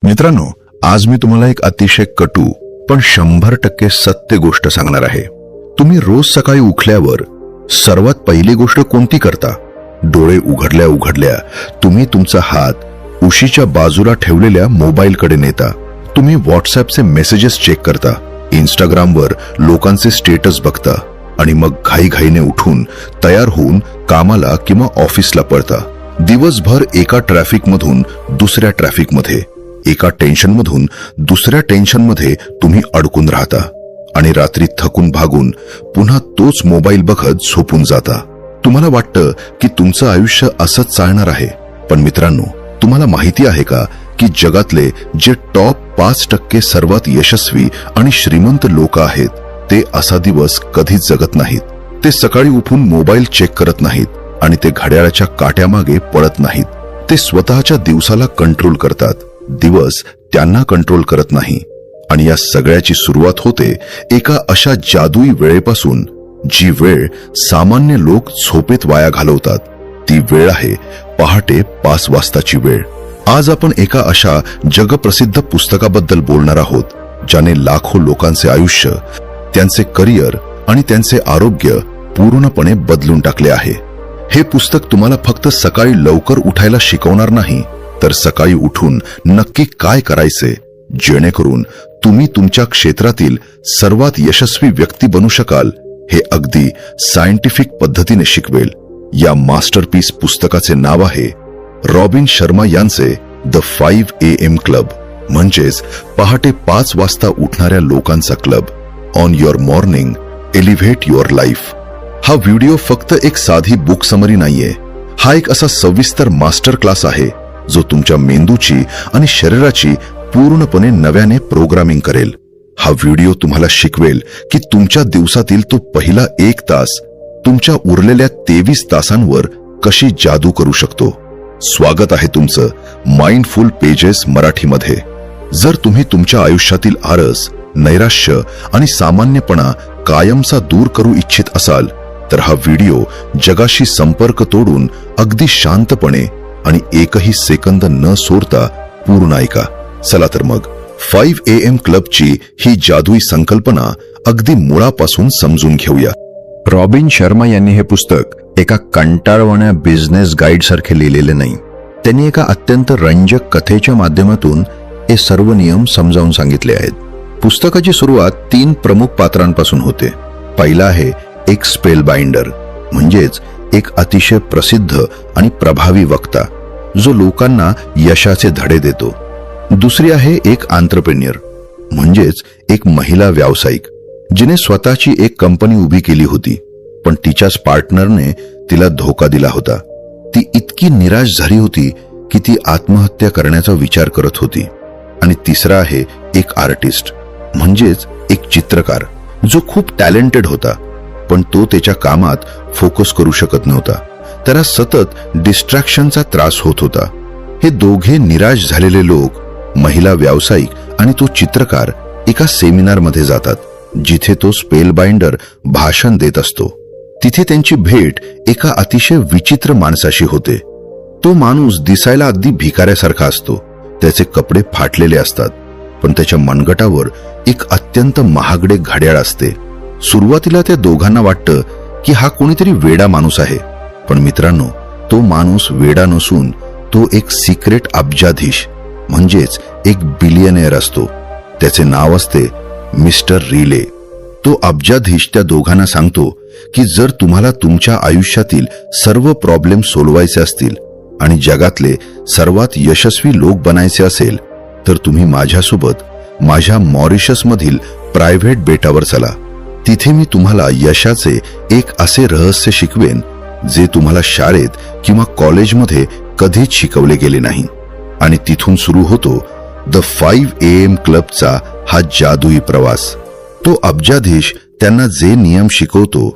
मित्रांनो, आज मी तुम्हाला एक अतिशय कटू पण 100% सत्य गोष्ट सांगणार आहे. तुम्ही रोज सकाळी उठल्यावर सर्वात पहिली गोष्ट कोणती करता? डोळे उघडल्या उघडल्या तुम्ही तुमचा हात उशीच्या बाजूला ठेवलेल्या मोबाईलकडे नेता. तुम्ही व्हॉट्सअपचे मेसेजेस चेक करता, इंस्टाग्रामवर लोकांचे स्टेटस बघता आणि मग घाईघाईने उठून तयार होऊन कामाला किंवा ऑफिसला पळता. दिवसभर एका ट्रॅफिकमधून दुसऱ्या ट्रॅफिकमध्ये, एका टेन्शनमधून दुसऱ्या टेन्शनमध्ये तुम्ही अडकून राहता आणि रात्री थकून भागून पुन्हा तोच मोबाईल बघत झोपून जाता. तुम्हाला वाटतं की तुमचं आयुष्य असंच चालणार आहे. पण मित्रांनो, तुम्हाला माहिती आहे का की जगातले जे टॉप 5% सर्वात यशस्वी आणि श्रीमंत लोक आहेत ते असा दिवस कधीच जगत नाहीत. ते सकाळी उठून मोबाईल चेक करत नाहीत आणि ते घड्याळाच्या काट्यामागे पळत नाहीत. ते स्वतःच्या दिवसाला कंट्रोल करतात, दिवस त्यांना कंट्रोल करत नाही. आणि या सगळ्याची सुरुवात होते एका अशा जादुई वेळेपासून जी वेळ सामान्य लोक झोपेत वाया घालवतात. ती वेळ आहे पहाटे 5 वाजताची वेळ. आज आपण एका अशा जगप्रसिद्ध पुस्तकाबद्दल बोलणार आहोत ज्याने लाखो लोकांचे आयुष्य, त्यांचे करिअर आणि त्यांचे आरोग्य पूर्णपणे बदलून टाकले आहे. हे पुस्तक तुम्हाला फक्त सकाळी लवकर उठायला शिकवणार नाही, तर सकाळी उठून नक्की काय करायचे जेणेकरून तुम्ही तुमच्या क्षेत्रातील सर्वात यशस्वी व्यक्ती बनू शकाल हे अगदी सायंटिफिक पद्धतीने शिकवेल. या मास्टरपीस पुस्तकाचे नाव आहे रॉबिन शर्मा यांचे द 5 AM क्लब, म्हणजेच पहाटे 5 वाजता उठणाऱ्या लोकांचा club. On your morning elevate your life. हा व्हिडिओ फक्त एक साधी बुक समरी नाहीये. हा एक असा सविस्तर मास्टर क्लास आहे जो तुमच्या मेंदूची आणि शरीराची पूर्णपणे नव्याने प्रोग्रामिंग करेल. हा व्हिडिओ तुम्हाला शिकवेल की तुमच्या दिवसातील तो पहिला 1 तास तुमच्या उरलेल्या 23 तासांवर कशी जादू करू शकतो. स्वागत आहे तुमचं माइंडफुल पेजेस मराठीमध्ये. जर तुम्ही तुमच्या आयुष्यातील आळस, नैराश्य आणि सामान्यपणा कायमचा दूर करू इच्छित असाल तर हा व्हिडिओ जगाशी संपर्क तोडून अगदी शांतपणे आणि एकही सेकंद न सोडता पूर्ण ऐका. चला तर मग 5 AM क्लबची ही जादुई संकल्पना अगदी मुळापासून समजून घेऊया. रॉबिन शर्मा यांनी हे पुस्तक एका कंटाळवाण्या बिझनेस गाईड सारखे लिहिलेले नाही. त्यांनी एका अत्यंत रंजक कथेच्या माध्यमातून हे सर्व नियम समजावून सांगितले आहेत. पुस्तकाची सुरुवात 3 प्रमुख पात्रांपासून होते. पहिला आहे एक स्पेल बाइंडर, म्हणजेच एक अतिशय प्रसिद्ध आणि प्रभावी वक्ता जो लोकांना यशाचे धडे देतो. दुसरी आहे एक आंत्रप्रेन्युअर, म्हणजेच एक महिला व्यावसायिक जिने स्वतःची एक कंपनी उभी केली होती, पण तिच्याच पार्टनरने तिला धोका दिला होता. ती इतकी निराश झाली होती की ती आत्महत्या करण्याचा विचार करत होती. आणि तिसरा आहे एक आर्टिस्ट, म्हणजेच एक चित्रकार जो खूप टॅलेंटेड होता, पण तो त्याच्या कामात फोकस करू शकत नव्हता. त्याला सतत डिस्ट्रॅक्शनचा त्रास होत होता. हे दोघे निराश झालेले लोक, महिला व्यावसायिक आणि तो चित्रकार, एका सेमिनारमध्ये जातात जिथे तो स्पेल बाइंडर भाषण देत असतो. तिथे त्यांची भेट एका अतिशय विचित्र माणसाशी होते. तो माणूस दिसायला अगदी भिकाऱ्यासारखा असतो. त्याचे कपडे फाटलेले असतात, पण त्याच्या मनगटावर एक अत्यंत महागडे घड्याळ असते. सुरुवातीला त्या दोघांना वाटतं की हा कोणीतरी वेडा माणूस आहे, पण मित्रांनो, तो माणूस वेडा नसून तो एक सिक्रेट अब्जाधीश, म्हणजेच एक बिलियनेअर असतो. त्याचे नाव असते मिस्टर रिले. तो अब्जाधीश त्या दोघांना सांगतो की जर तुम्हाला तुमच्या आयुष्यातील सर्व प्रॉब्लेम सोडवायचे असतील आणि जगातले सर्वात यशस्वी लोक बनायचे असेल तर तुम्ही माझ्यासोबत माझ्या मॉरिशसमधील प्रायव्हेट बेटावर चला. तिथे मी तुम्हाला यशाचे एक असे रहस्य शिकवेन जे तुम्हाला शाळेत किंवा कॉलेजमध्ये कधीच शिकवले गेले नाही. आणि तिथून सुरू होतो द 5 AM क्लबचा हा जादुई प्रवास. तो अब्जाधीश त्यांना जे नियम शिकवतो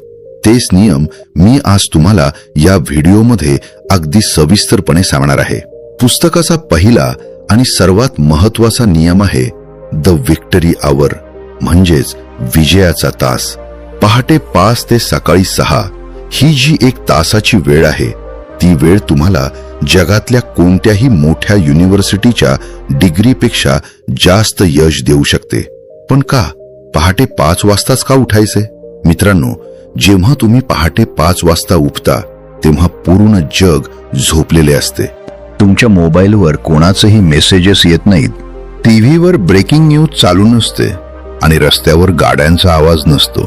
तेच नियम मी आज तुम्हाला या व्हिडिओमध्ये अगदी सविस्तरपणे सांगणार आहे. पुस्तकाचा पहिला आणि सर्वात महत्वाचा नियम आहे द विक्टरी आवर, म्हणजेच विजयाचा तास. पहाटे 5 ते सकाळी 6 ही जी 1 तासाची वेळ आहे ती वेळ तुम्हाला जगातल्या कोणत्याही मोठ्या युनिव्हर्सिटीच्या डिग्रीपेक्षा जास्त यश देऊ शकते. पण का पहाटे 5 वाजताच का उठायचे? मित्रांनो, जेव्हा तुम्ही पहाटे 5 वाजता उठता तेव्हा पूर्ण जग झोपलेले असते. तुमच्या मोबाईलवर कोणाचेही मेसेजेस येत नाहीत, टीव्हीवर ब्रेकिंग न्यूज चालू नसते आणि रस्त्यावर गाड्यांचा आवाज नसतो.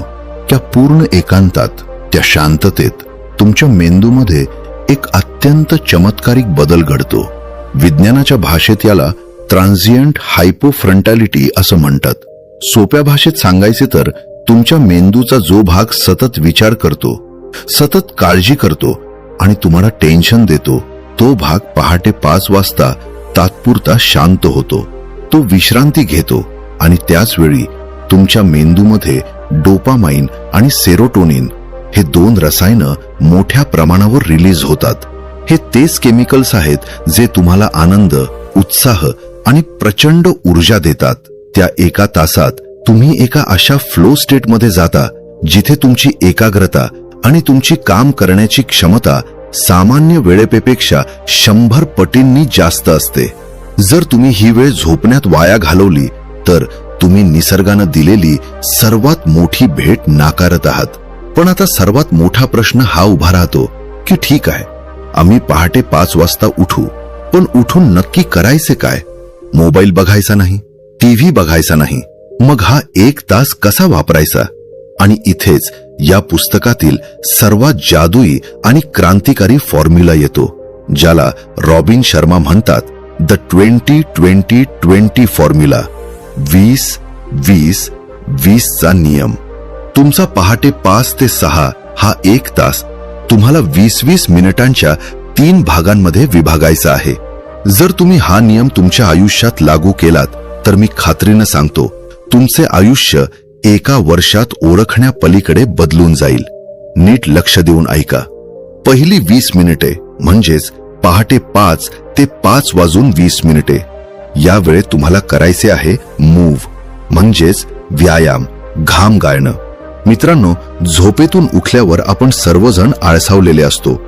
त्या पूर्ण एकांतात, त्या शांततेत तुमच्या मेंदूमध्ये एक अत्यंत चमत्कारिक बदल घडतो. विज्ञानाच्या भाषेत याला ट्रान्झिएंट हायपोफ्रंटॅलिटी असं म्हणतात. सोप्या भाषेत सांगायचे तर तुमच्या मेंदूचा जो भाग सतत विचार करतो, सतत काळजी करतो आणि तुम्हाला टेन्शन देतो, तो भाग पहाटे 5 वाजता तात्पुरता शांत होतो. तो विश्रांती घेतो आणि त्याच वेळी तुमच्या मेंदूमध्ये डोपामाइन आणि सेरोटोनिन हे 2 रसायनं मोठ्या प्रमाणावर रिलीज होतात. हे तेच केमिकल्स आहेत जे तुम्हाला आनंद, उत्साह आणि प्रचंड ऊर्जा देतात. त्या 1 तासात तुम्ही एका अशा फ्लो स्टेटमध्ये जाता जिथे तुमची एकाग्रता आणि तुमची काम करण्याची क्षमता सामान्य वेळेपेक्षा 100 पटींनी जास्त असते. जर तुम्ही ही वेळ झोपण्यात वाया घालवली तर तुम्ही निसर्गानं दिलेली सर्वात मोठी भेट नाकारत आहात. पण आता सर्वात मोठा प्रश्न हा उभा राहतो की ठीक आहे, आम्ही पहाटे 5 वाजता उठू, पण उठून नक्की करायचे काय? मोबाईल बघायचा नाही, टीव्ही बघायचा नाही, मग हा 1 तास कसा वापरायचा? आणि इथेच या पुस्तकातील सर्वात जादुई आणि क्रांतिकारी फॉर्म्युला येतो, ज्याला रॉबिन शर्मा म्हणतात द 20-20-20 फॉर्म्युला. 20-20-20 चा नियम. तुमचा पहाटे 5 ते 6 हा 1 तास तुम्हाला 20-20 मिनिटांच्या 3 भागांमध्ये विभागायचा आहे. जर तुम्ही हा नियम तुमच्या आयुष्यात लागू केलात तर मी खात्रीनं सांगतो, तुमचे आयुष्य 1 वर्षात ओळखण्यापलीकडे बदलून जाईल. नीट लक्ष देऊन ऐका. पहिली 20 मिनिटे म्हणजेच पहाटे 5 ते 5:20 या वेळेत तुम्हाला करायचे आहे मूव्ह, म्हणजेच व्यायाम, घाम गाळणं. मित्रांनो, झोपेतून उठल्यावर आपण सर्वजण आळसावलेले असतो.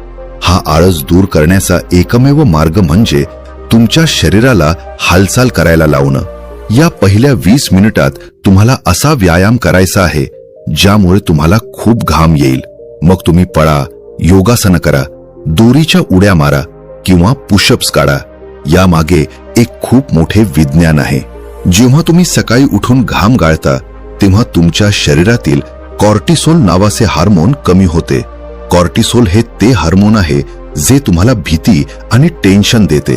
हा आळस दूर करण्याचा एकमेव मार्ग म्हणजे तुमच्या शरीराला हालचाल करायला लावणं. या पहिल्या 20 मिनिटात तुम्हाला असा व्यायाम करायचा आहे ज्यामुळे तुम्हाला खूप घाम येईल. मग तुम्ही पळा, योगासनं करा, दोरीच्या उड्या मारा किंवा पुशअप्स काढा. यामागे एक खूप मोठे विज्ञान आहे. जेव्हा तुम्ही सकाळी उठून घाम गाळता तेव्हा तुमच्या शरीरातील कॉर्टिसोल नावाचे हार्मोन कमी होते. कॉर्टिसोल हे ते हार्मोन आहे जे तुम्हाला भीती आणि टेन्शन देते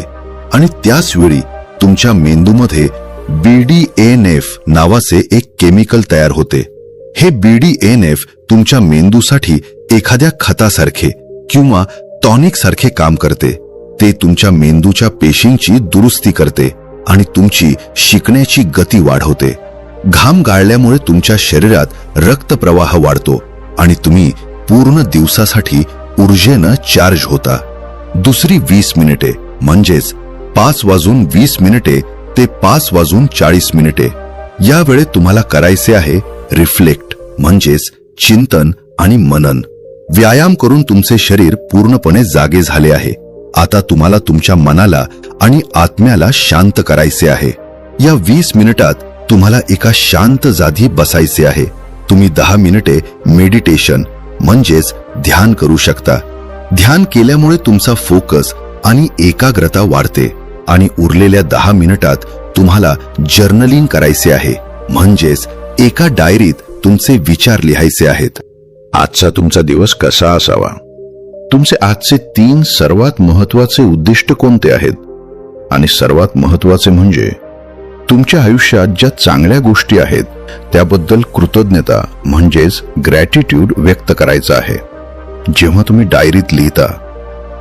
आणि त्याच वेळी तुमच्या मेंदूमध्ये BDNF नावाचे एक केमिकल तयार होते. हे BDNF तुमच्या मेंदूसाठी एखाद्या खतासारखे किंवा टॉनिक सारखे काम करते. ते तुमच्या मेंदूच्या पेशींची दुरुस्ती करते आणि तुमची शिकण्याची गती वाढवते. घाम गाळल्यामुळे तुमच्या शरीरात रक्तप्रवाह वाढतो आणि तुम्ही पूर्ण दिवसासाठी ऊर्जेनं चार्ज होता. दुसरी 20 मिनिटे म्हणजेच 5:20 ते 5:40 या वेळेत तुम्हाला करायचे आहे रिफ्लेक्ट, म्हणजेच चिंतन आणि मनन. व्यायाम करून तुमचे शरीर पूर्णपणे जागे झाले आहे. आता तुम्हाला तुमच्या मनाला आणि आत्म्याला शांत करायचे आहे. या 20 मिनिटात तुम्हाला एका शांत जागी बसायचे आहे. तुम्ही 10 मिनिटे मेडिटेशन म्हणजेच ध्यान करू शकता. ध्यान केल्यामुळे तुमचा फोकस आणि एकाग्रता वाढते आणि उरलेल्या 10 मिनिटात तुम्हाला जर्नलिंग करायचे आहे, म्हणजेच एका डायरीत तुमचे विचार लिहायचे आहेत. आजचा तुमचा दिवस कसा असावा? तुमचे आजचे 3 सर्वात महत्वाचे उद्दिष्ट कोणते आहेत? आणि सर्वात महत्वाचे म्हणजे तुमच्या आयुष्यात ज्या चांगल्या गोष्टी आहेत त्याबद्दल कृतज्ञता म्हणजेच ग्रॅटिट्यूड व्यक्त करायचा आहे. जेव्हा तुम्ही डायरीत लिहिता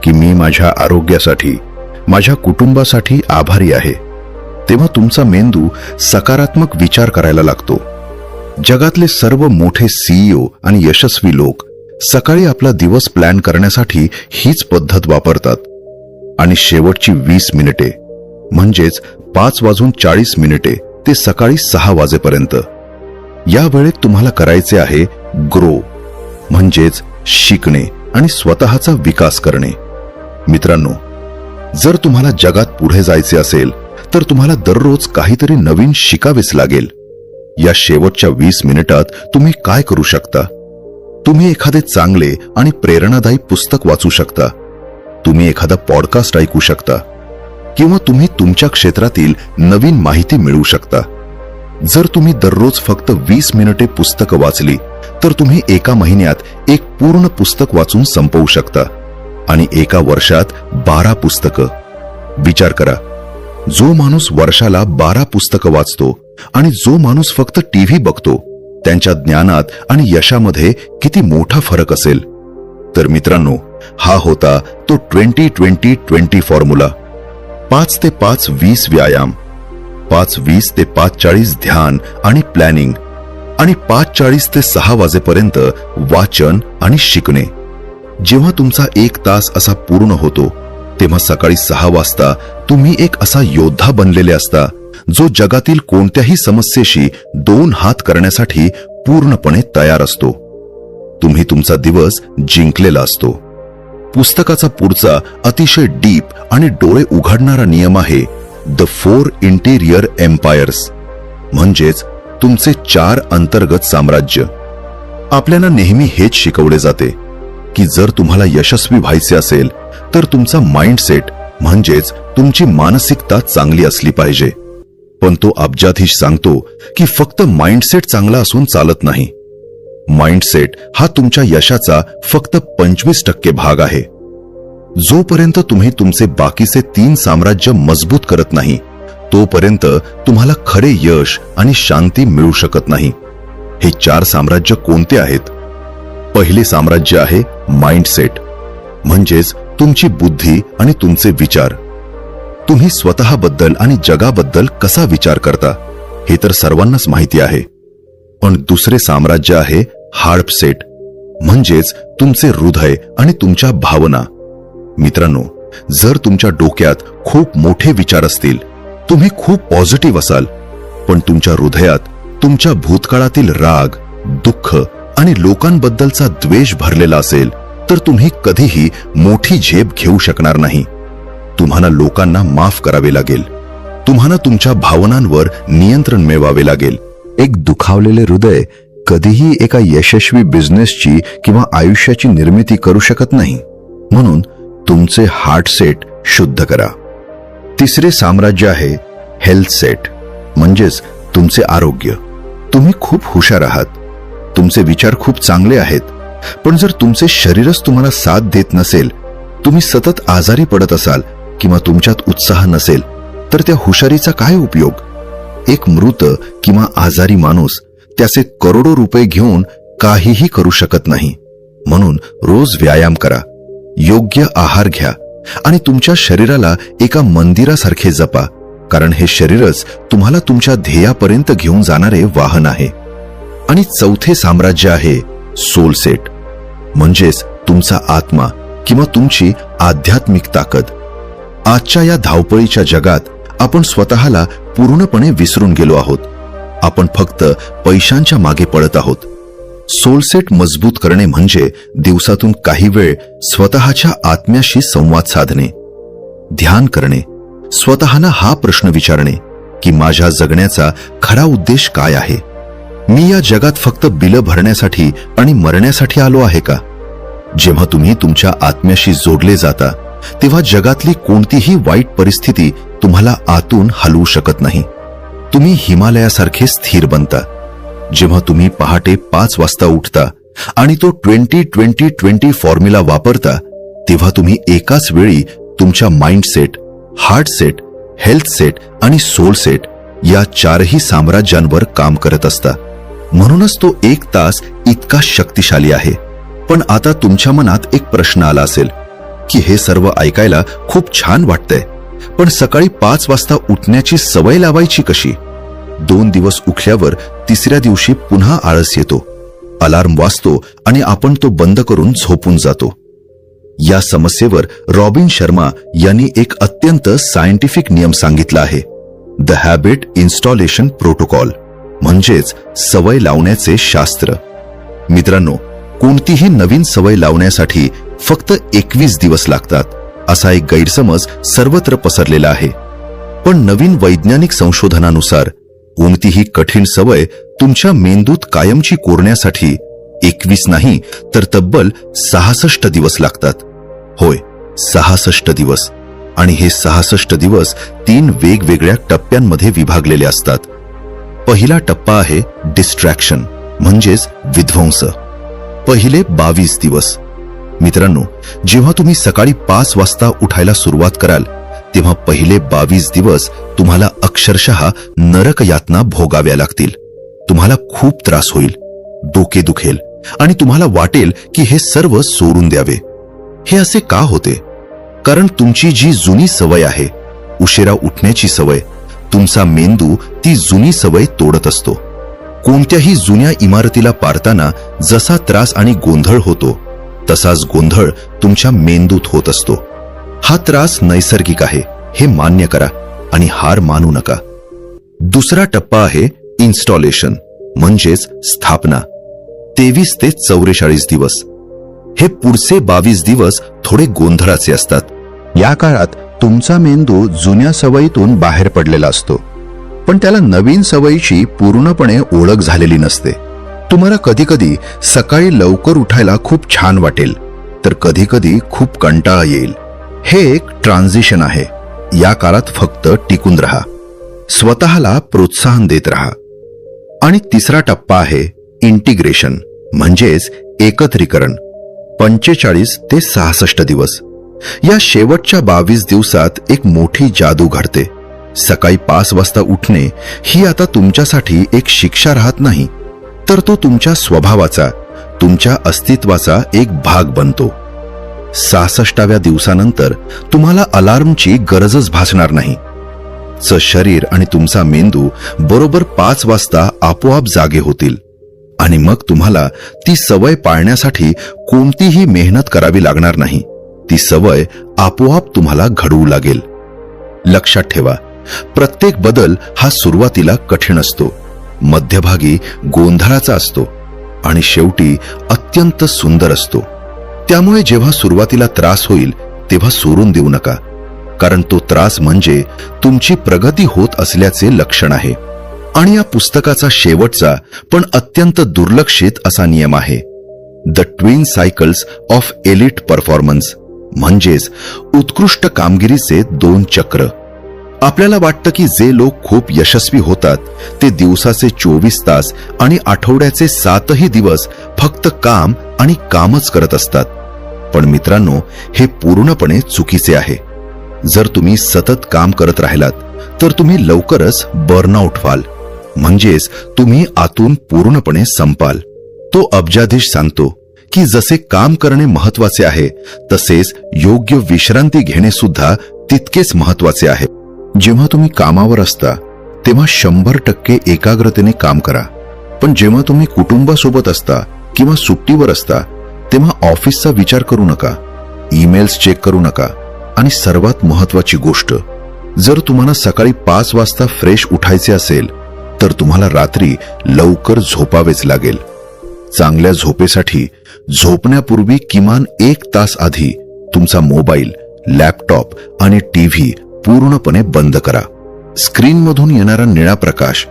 की मी माझ्या आरोग्यासाठी, माझ्या कुटुंबासाठी आभारी आहे, तेव्हा तुमचा मेंदू सकारात्मक विचार करायला लागतो. जगातले सर्व मोठे CEO आणि यशस्वी लोक सकाळी आपला दिवस प्लॅन करण्यासाठी हीच पद्धत वापरतात. आणि शेवटची 20 मिनिटे म्हणजेच 5:40 ते सकाळी 6 वाजेपर्यंत या वेळेत तुम्हाला करायचे आहे ग्रो, म्हणजेच शिकणे आणि स्वतःचा विकास करणे. मित्रांनो, जर तुम्हाला जगात पुढे जायचे असेल तर तुम्हाला दररोज काहीतरी नवीन शिकावेच लागेल. या शेवटच्या 20 मिनिटात तुम्ही काय करू शकता? तुम्ही एखादे चांगले आणि प्रेरणादायी पुस्तक वाचू शकता, तुम्ही एखादा पॉडकास्ट ऐकू शकता, किंवा तुम्ही तुमच्या क्षेत्रातील नवीन माहिती मिळवू शकता. जर तुम्ही दररोज फक्त 20 मिनिटे पुस्तकं वाचली तर तुम्ही एका महिन्यात एक पूर्ण पुस्तक वाचून संपवू शकता आणि एका वर्षात 12 पुस्तकं. विचार करा, जो माणूस वर्षाला 12 पुस्तकं वाचतो आणि जो माणूस फक्त टीव्ही बघतो, त्यांच्या ज्ञानात आणि यशामध्ये किती मोठा फरक असेल. तर मित्रांनो, हा होता तो 20-20-20 फॉर्म्युला. 5 ते 5-20 व्यायाम, 5-20 ते 5-40 ध्यान आणि प्लॅनिंग, आणि 5:40 ते 6 वाजेपर्यंत वाचन आणि शिकणे. जेव्हा तुमचा 1 तास असा पूर्ण होतो तेव्हा सकाळी 6 वाजता तुम्ही एक असा योद्धा बनलेले असता जो जगातील कोणत्याही समस्येशी 2 हात करण्यासाठी पूर्णपणे तयार असतो. तुम्ही तुमचा दिवस जिंकलेला असतो. पुस्तकाचा पुढचा अतिशय डीप आणि डोळे उघडणारा नियम आहे द 4 इंटिरियर एम्पायर्स, म्हणजेच तुमचे 4 अंतर्गत साम्राज्य. आपल्याला नेहमी हेच शिकवले जाते की जर तुम्हाला यशस्वी व्हायचे असेल तर तुमचा माइंडसेट म्हणजेच तुमची मानसिकता चांगली असली पाहिजे. पण तो अब्जाधीश सांगतो की फक्त माइंडसेट चांगला असून चालत नाही. माइंडसेट हा तुमच्या यशाचा फक्त 25% भाग आहे. जोपर्यंत तुम्ही तुमचे बाकीचे 3 साम्राज्य मजबूत करत नाही तोपर्यंत तुम्हाला खरे यश आणि शांती मिळू शकत नाही. हे 4 साम्राज्य कोणते आहेत? पहिले साम्राज्य आहे माइंडसेट, म्हणजेच तुमची बुद्धी आणि तुमचे विचार. तुम्ही स्वतःबद्दल आणि जगाबद्दल कसा विचार करता हे तर सर्वांनाच माहिती आहे. पण दुसरे साम्राज्य आहे हार्टसेट, म्हणजेच तुमचे हृदय आणि तुमच्या भावना. मित्रांनो, जर तुमच्या डोक्यात खूप मोठे विचार असतील, तुम्ही खूप पॉझिटिव्ह असाल, पण तुमच्या हृदयात तुमच्या भूतकाळातील राग, दुःख आणि लोकांबद्दलचा द्वेष भरलेला असेल तर तुम्ही कधीही मोठी झेप घेऊ शकणार नाही. तुम्हाला लोकांना माफ करावे लागेल. तुम्हाला तुमच्या भावनांवर नियंत्रण मिळवावे लागेल. एक दुखावलेले हृदय कधीही एका यशस्वी बिझनेसची किंवा आयुष्याची निर्मिती करू शकत नाही. म्हणून तुमचे हार्टसेट शुद्ध करा. तिसरे साम्राज्य आहे हेल्थ सेट, म्हणजेच तुमचे आरोग्य. तुम्ही खूप हुशार आहात, तुमचे विचार खूप चांगले आहेत, पण जर तुमचे शरीरच तुम्हाला साथ देत नसेल, तुम्ही सतत आजारी पडत असाल किंवा तुमच्यात उत्साह नसेल तर त्या हुशारीचा काय उपयोग? एक मृत किंवा आजारी माणूस त्याचे करोडो रुपये घेऊन काहीही करू शकत नाही. म्हणून रोज व्यायाम करा, योग्य आहार घ्या आणि तुमच्या शरीराला एका मंदिरासारखे जपा, कारण हे शरीरच तुम्हाला तुमच्या ध्येयापर्यंत घेऊन जाणारे वाहन आहे. आणि चौथे साम्राज्य आहे सोल सेट, म्हणजेच तुमचा आत्मा किंवा तुमची आध्यात्मिक ताकद. आजच्या या धावपळीच्या जगात आपण स्वतःला पूर्णपणे विसरून गेलो आहोत. आपण फक्त पैशांच्या मागे पळत आहोत. सोलसेट मजबूत करणे म्हणजे दिवसातून काही वेळ स्वतःच्या आत्म्याशी संवाद साधणे, ध्यान करणे, स्वतःला हा प्रश्न विचारणे की माझ्या जगण्याचा खरा उद्देश काय आहे? मी या जगात फक्त बिलं भरण्यासाठी आणि मरण्यासाठी आलो आहे का? जेव्हा तुम्ही तुमच्या आत्म्याशी जोडले जाता तेव्हा जगातली कोणतीही वाईट परिस्थिती तुम्हाला आतून हलवू शकत नाही. तुम्ही हिमालयासारखे स्थिर बनता. जेव्हा तुम्ही पहाटे 5 वाजता उठता आणि तो 20-20-20 फॉर्म्युला वापरता तेव्हा तुम्ही एकाच वेळी तुमच्या माइंडसेट, हार्टसेट, हेल्थ सेट आणि सोल सेट या 4ही साम्राज्यांवर काम करत असता. म्हणूनच तो 1 तास इतका शक्तिशाली आहे. पण आता तुमच्या मनात एक प्रश्न आला असेल की हे सर्व ऐकायला खूप छान वाटतंय, पण सकाळी 5 वाजता उठण्याची सवय लावायची कशी? 2 दिवस उठल्यावर तिसऱ्या दिवशी पुन्हा आळस येतो, अलार्म वाजतो आणि आपण तो बंद करून झोपून जातो. या समस्येवर रॉबिन शर्मा यांनी एक अत्यंत सायंटिफिक नियम सांगितला आहे, द हॅबिट इन्स्टॉलेशन प्रोटोकॉल, म्हणजेच सवय लावण्याचे शास्त्र. मित्रांनो, कोणतीही नवीन सवय लावण्यासाठी फक्त 21 दिवस लागतात असा एक गैरसमज सर्वत्र पसरलेला आहे. पण नवीन वैज्ञानिक संशोधनानुसार कोणतीही कठीण सवय तुमच्या मेंदूत कायमची कोरण्यासाठी 21 नाही तर तब्बल 66 दिवस लागतात. होय, 66 दिवस. आणि हे 66 दिवस 3 वेगवेगळ्या टप्प्यांमध्ये विभागलेले असतात. पहिला टप्पा आहे डिस्ट्रॅक्शन म्हणजेच विध्वंस. पहिले 22 दिवस. मित्रांनो, जेव्हा तुम्ही सकाळी 5 वाजता उठायला सुरुवात कराल तेव्हा पहिले 22 दिवस तुम्हाला अक्षरशः नरक यातना भोगाव्या लागतील. तुम्हाला खूप त्रास होईल, डोके दुखेल आणि तुम्हाला वाटेल की हे सर्व सोडून द्यावे. हे असे का होते? कारण तुमची जी जुनी सवय आहे, उशिरा उठण्याची सवय, तुमचा मेंदू ती जुनी सवय तोडत असतो. कोणत्याही जुन्या इमारतीला पाडताना जसा त्रास आणि गोंधळ होतो तसाच गोंधळ तुमच्या मेंदूत होत असतो. हा त्रास नैसर्गिक आहे हे मान्य करा आणि हार मानू नका. दुसरा टप्पा आहे इन्स्टॉलेशन म्हणजेच स्थापना. 23 ते 44 दिवस. हे पुढचे 22 दिवस थोडे गोंधळाचे असतात. या काळात तुमचा मेंदू जुन्या सवयीतून बाहेर पडलेला असतो, पण त्याला नवीन सवयीची पूर्णपणे ओळख झालेली नसते. तुम्हाला कधीकधी सकाळी लवकर उठायला खूप छान वाटेल, तर कधीकधी खूप कंटाळा येईल. हे एक ट्रान्झिशन आहे. या काळात फक्त टिकून राहा, स्वतःला प्रोत्साहन देत राहा. आणि तिसरा टप्पा आहे इंटिग्रेशन म्हणजेच एकत्रीकरण. 45 ते 66 दिवस. या शेवटच्या 22 दिवसात एक मोठी जादू घडते. सकाळी 5 वाजता उठणे ही आता तुमच्यासाठी एक शिक्षा राहत नाही, तर तो तुमच्या स्वभावाचा, तुमच्या अस्तित्वाचा एक भाग बनतो. 66व्या दिवसानंतर तुम्हाला अलार्मची गरजच भासणार नाही. शरीर आणि तुमचा मेंदू बरोबर 5 वाजता आपोआप जागे होतील आणि मग तुम्हाला ती सवय पाळण्यासाठी कोणतीही मेहनत करावी लागणार नाही. ती सवय आपोआप तुम्हाला घडवू लागेल. लक्षात ठेवा, प्रत्येक बदल हा सुरुवातीला कठीण असतो, मध्यभागी गोंधळाचा असतो आणि शेवटी अत्यंत सुंदर असतो. त्यामुळे जेव्हा सुरुवातीला त्रास होईल तेव्हा सोडून देऊ नका, कारण तो त्रास म्हणजे तुमची प्रगती होत असल्याचे लक्षण आहे. आणि या पुस्तकाचा शेवटचा पण अत्यंत दुर्लक्षित असा नियम आहे, the twin cycles of elite performance म्हणजेच उत्कृष्ट कामगिरीचे 2 चक्र. आपल्याला वाटतं की जे लोक खूप यशस्वी होतात ते दिवसाचे 24 तास आणि आठवड्याचे 7ही दिवस फक्त काम आणि कामच करत असतात. पण मित्रांनो, हे पूर्णपणे चुकीचे आहे. जर तुम्ही सतत काम करत राहिलात तर तुम्ही लवकरच बर्नआउट व्हाल, म्हणजेच तुम्ही आतून पूर्णपणे संपाल. तो अब्जाधीश सांगतो की जसे काम करणे महत्वाचे आहे तसेच योग्य विश्रांती घेणे सुद्धा तितकेच महत्वाचे आहे. जेव्हा तुम्ही कामावर असता तेव्हा 100% एकाग्रतेने काम करा, पण जेव्हा तुम्ही कुटुंबासोबत असता किंवा सुट्टीवर असता तेव्हा ऑफिसचा विचार करू नका, ईमेल्स चेक करू नका. आणि सर्वात महत्वाची गोष्ट, जर तुम्हाला सकाळी 5 वाजता फ्रेश उठायचे असेल तर तुम्हाला रात्री लवकर झोपावेच लागेल. चांगल्या झोपेसाठी झोपण्यापूर्वी किमान 1 तास आधी तुमचा मोबाईल, लॅपटॉप आणि टीव्ही पूर्णपणे बंद करा. स्क्रीनमधून येणारा निळा प्रकाश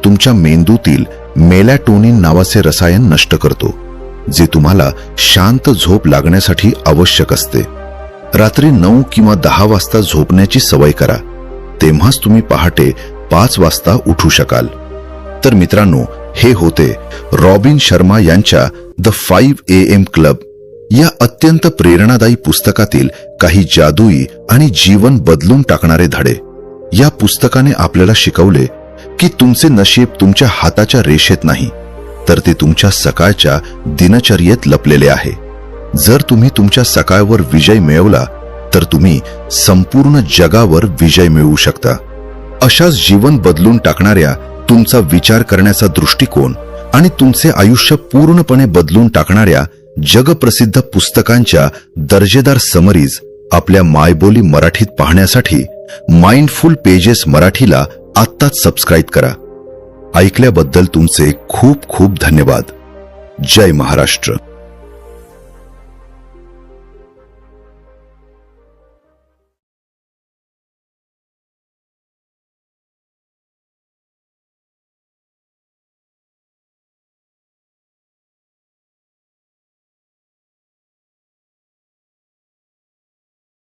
तुमच्या मेंदूतील मेलॅटोनिन नावाचे रसायन नष्ट करतो, जे तुम्हाला शांत झोप लागण्यासाठी आवश्यक असते. रात्री 9 किंवा 10 वाजता झोपण्याची सवय करा, तेव्हाच तुम्ही पहाटे 5 वाजता उठू शकाल. तर मित्रांनो, हे होते रॉबिन शर्मा यांच्या द 5 AM क्लब या अत्यंत प्रेरणादायी पुस्तकातील काही जादुई आणि जीवन बदलून टाकणारे धडे. या पुस्तकाने आपल्याला शिकवले की तुमचे नशीब तुमच्या हाताच्या रेषेत नाही, तर ते तुमच्या सकाळच्या दिनचर्येत लपलेले आहे. जर तुम्ही तुमच्या सकाळवर विजय मिळवला तर तुम्ही संपूर्ण जगावर विजय मिळवू शकता. अशाच जीवन बदलून टाकणाऱ्या तुमचा विचार करण्याचा दृष्टिकोन आणि तुमचे आयुष्य पूर्णपणे बदलून टाकणाऱ्या जगप्रसिद्ध पुस्तकांच्या दर्जेदार समरीज आपल्या मायबोली मराठीत पाहण्यासाठी माइंडफुल पेजेस मराठीला आत्ताच सबस्क्राईब करा. ऐकल्याबद्दल तुमचे खूप खूप धन्यवाद. जय महाराष्ट्र.